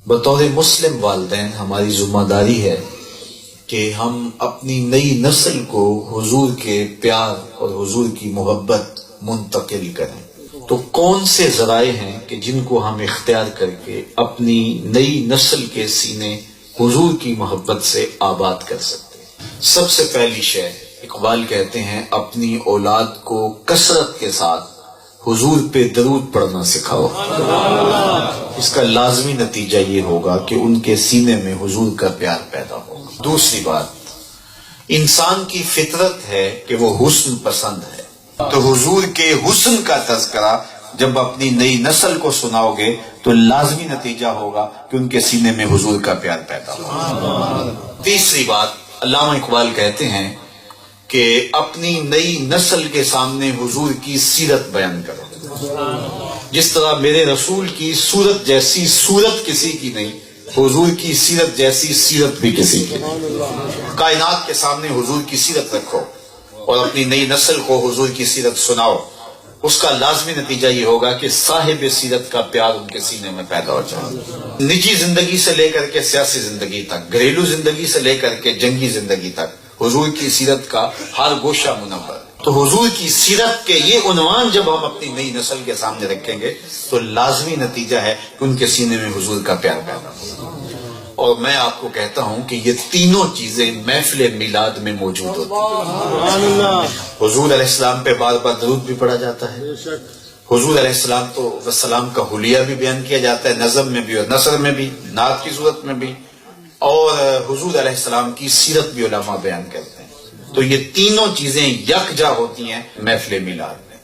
بطور مسلم والدین ہماری ذمہ داری ہے کہ ہم اپنی نئی نسل کو حضور کے پیار اور حضور کی محبت منتقل کریں۔ تو کون سے ذرائع ہیں کہ جن کو ہم اختیار کر کے اپنی نئی نسل کے سینے حضور کی محبت سے آباد کر سکتے ہیں؟ سب سے پہلی شے، اقبال کہتے ہیں اپنی اولاد کو کثرت کے ساتھ حضور پہ درود پڑھنا سکھاؤ۔ اس کا لازمی نتیجہ یہ ہوگا کہ ان کے سینے میں حضور کا پیار پیدا ہوگا۔ دوسری بات، انسان کی فطرت ہے کہ وہ حسن پسند ہے، تو حضور کے حسن کا تذکرہ جب اپنی نئی نسل کو سناؤ گے تو لازمی نتیجہ ہوگا کہ ان کے سینے میں حضور کا پیار پیدا ہوگا۔ تیسری بات، علامہ اقبال کہتے ہیں کہ اپنی نئی نسل کے سامنے حضور کی سیرت بیان کرو۔ جس طرح میرے رسول کی صورت جیسی صورت کسی کی نہیں، حضور کی سیرت جیسی سیرت بھی کسی کی نہیں۔ کائنات کے سامنے حضور کی سیرت رکھو اور اپنی نئی نسل کو حضور کی سیرت سناؤ، اس کا لازمی نتیجہ یہ ہوگا کہ صاحب سیرت کا پیار ان کے سینے میں پیدا ہو جائے۔ نجی زندگی سے لے کر کے سیاسی زندگی تک، گھریلو زندگی سے لے کر کے جنگی زندگی تک حضور کی سیرت کا ہر گوشہ منور۔ تو حضور کی سیرت کے یہ عنوان جب ہم اپنی نئی نسل کے سامنے رکھیں گے تو لازمی نتیجہ ہے کہ ان کے سینے میں حضور کا پیار پیدا ہوگا۔ اور میں آپ کو کہتا ہوں کہ یہ تینوں چیزیں محفل میلاد میں موجود ہوتی ہیں۔ حضور علیہ السلام پہ بار بار درود بھی پڑھا جاتا ہے، حضور علیہ السلام کا حلیہ بھی بیان کیا جاتا ہے، نظم میں بھی اور نثر میں بھی، نعت کی صورت میں بھی، اور حضور علیہ السلام کی سیرت بھی علماء بیان کرتے ہیں۔ تو یہ تینوں چیزیں یکجا ہوتی ہیں محفل میلاد میں۔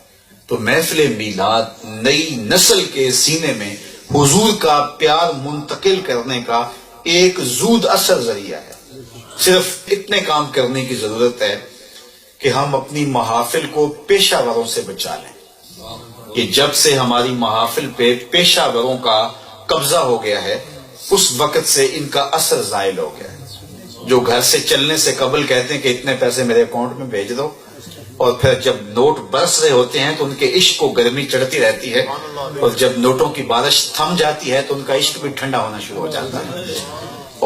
تو محفل میلاد نئی نسل کے سینے میں حضور کا پیار منتقل کرنے کا ایک زود اثر ذریعہ ہے۔ صرف اتنے کام کرنے کی ضرورت ہے کہ ہم اپنی محافل کو پیشہ وروں سے بچا لیں۔ کہ جب سے ہماری محافل پہ پیشہ وروں کا قبضہ ہو گیا ہے، اس وقت سے ان کا اثر زائل ہو گیا ہے۔ جو گھر سے چلنے سے قبل کہتے ہیں کہ اتنے پیسے میرے اکاؤنٹ میں بھیج دو، اور پھر جب نوٹ برس رہے ہوتے ہیں تو ان کے عشق کو گرمی چڑھتی رہتی ہے، اور جب نوٹوں کی بارش تھم جاتی ہے تو ان کا عشق بھی ٹھنڈا ہونا شروع ہو جاتا ہے۔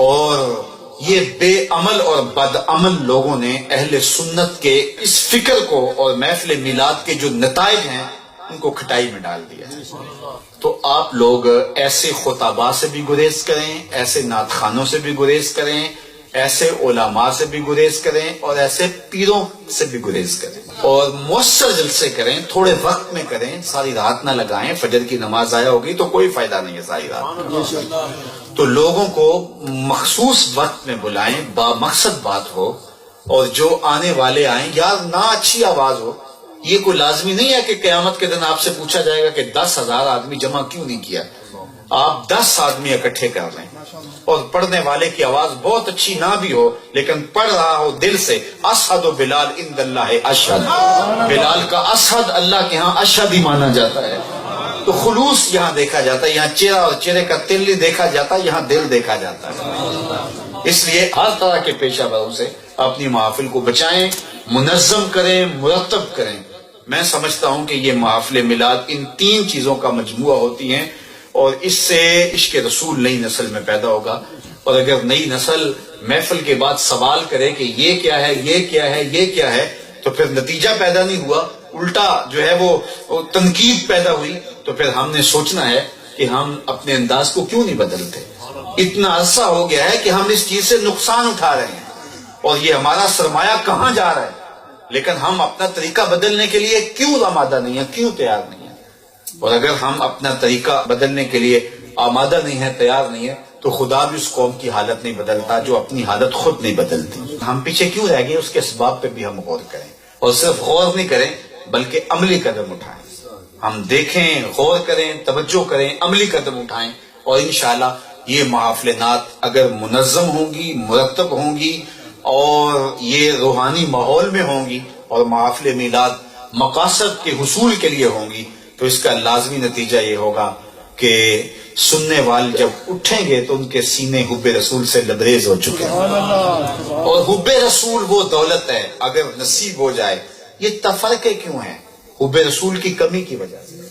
اور یہ بے عمل اور بد عمل لوگوں نے اہل سنت کے اس فکر کو اور محفل میلاد کے جو نتائج ہیں ان کو کھٹائی میں ڈال دیا ہے۔ تو آپ لوگ ایسے خطباء سے بھی گریز کریں، ایسے نعت خوانوں سے بھی گریز کریں، ایسے علماء سے بھی گریز کریں، اور ایسے پیروں سے بھی گریز کریں، اور مؤثر جلسے کریں، تھوڑے وقت میں کریں، ساری رات نہ لگائیں۔ فجر کی نماز ضائع ہوگی تو کوئی فائدہ نہیں ہے ساری رات۔ تو لوگوں کو مخصوص وقت میں بلائیں، با مقصد بات ہو، اور جو آنے والے آئیں، یار نہ اچھی آواز ہو۔ یہ کوئی لازمی نہیں ہے کہ قیامت کے دن آپ سے پوچھا جائے گا کہ 10,000 آدمی جمع کیوں نہیں کیا۔ آپ 10 آدمی اکٹھے کر لیں، اور پڑھنے والے کی آواز بہت اچھی نہ بھی ہو لیکن پڑھ رہا ہو دل سے، اشہد بلال عند اللہ اشہد، بلال کا اشہد اللہ کے ہاں اشہد ہی مانا جاتا ہے۔ تو خلوص یہاں دیکھا جاتا ہے، یہاں چہرہ اور چہرے کا تل نہیں دیکھا جاتا، یہاں دل دیکھا جاتا ہے۔ اس لیے ہر طرح کے پیشہ وروں سے اپنی محافل کو بچائیں، منظم کریں، مرتب کریں۔ میں سمجھتا ہوں کہ یہ محافل میلاد ان تین چیزوں کا مجموعہ ہوتی ہیں، اور اس سے عشق رسول نئی نسل میں پیدا ہوگا۔ اور اگر نئی نسل محفل کے بعد سوال کرے کہ یہ کیا ہے، یہ کیا ہے، یہ کیا ہے، تو پھر نتیجہ پیدا نہیں ہوا، الٹا جو ہے وہ تنقید پیدا ہوئی، تو پھر ہم نے سوچنا ہے کہ ہم اپنے انداز کو کیوں نہیں بدلتے۔ اتنا عرصہ ہو گیا ہے کہ ہم اس چیز سے نقصان اٹھا رہے ہیں، اور یہ ہمارا سرمایہ کہاں جا رہا ہے، لیکن ہم اپنا طریقہ بدلنے کے لیے کیوں آمادہ نہیں ہیں، کیوں تیار نہیں ہیں۔ اور اگر ہم اپنا طریقہ بدلنے کے لیے آمادہ نہیں ہے، تیار نہیں ہے، تو خدا بھی اس قوم کی حالت نہیں بدلتا جو اپنی حالت خود نہیں بدلتی۔ ہم پیچھے کیوں رہ گئے، اس کے اسباب پہ بھی ہم غور کریں، اور صرف غور نہیں کریں بلکہ عملی قدم اٹھائیں۔ ہم دیکھیں، غور کریں، توجہ کریں، عملی قدم اٹھائیں، اور انشاءاللہ یہ محافلات اگر منظم ہوں گی، مرتب ہوں گی، اور یہ روحانی ماحول میں ہوں گی، اور محافل میلاد مقاصد کے حصول کے لیے ہوں گی، تو اس کا لازمی نتیجہ یہ ہوگا کہ سننے والے جب اٹھیں گے تو ان کے سینے حب رسول سے لبریز ہو چکے ہیں۔ اور حب رسول وہ دولت ہے، اگر نصیب ہو جائے۔ یہ تفرقے کیوں ہیں؟ حب رسول کی کمی کی وجہ سے۔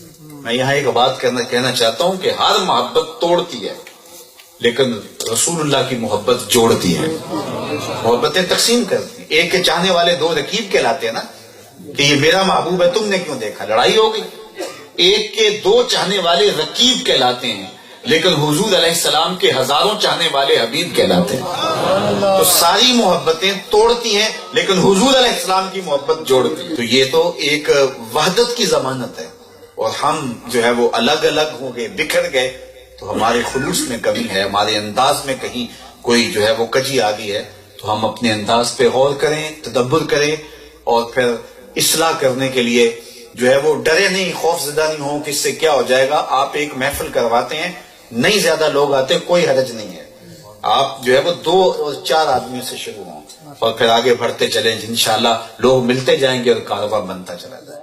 میں یہاں ایک بات کہنا چاہتا ہوں کہ ہر محبت توڑتی ہے، لیکن رسول اللہ کی محبت جوڑتی ہے، محبتیں تقسیم کرتی ہیں. ایک کے چاہنے والے دو رقیب کہلاتے ہیں نا، کہ یہ میرا محبوب ہے تم نے کیوں دیکھا، لڑائی ہو گئی. ایک کے دو چاہنے والے رقیب کہلاتے ہیں، لیکن حضور علیہ السلام کے ہزاروں چاہنے والے حبیب کہلاتے ہیں. تو ساری محبتیں توڑتی ہیں لیکن حضور علیہ السلام کی محبت جوڑتی ہے. تو یہ تو ایک وحدت کی ضمانت ہے. اور ہم جو ہے وہ الگ الگ ہو گئے، بکھر گئے، تو ہمارے خلوص میں کمی ہے، ہمارے انداز میں کہیں کوئی جو ہے وہ کجی آ گئی ہے. تو ہم اپنے انداز پہ غور کریں، تدبر کریں، اور پھر اصلاح کرنے کے لیے جو ہے وہ ڈرے نہیں، خوف زدہ نہیں ہوں کہ اس سے کیا ہو جائے گا. آپ ایک محفل کرواتے ہیں، نہیں زیادہ لوگ آتے، کوئی حرج نہیں ہے. آپ جو ہے وہ 2 اور 4 آدمیوں سے شروع ہوں اور پھر آگے بڑھتے چلیں. انشاءاللہ لوگ ملتے جائیں گے اور کاروبار بنتا چلا جائے.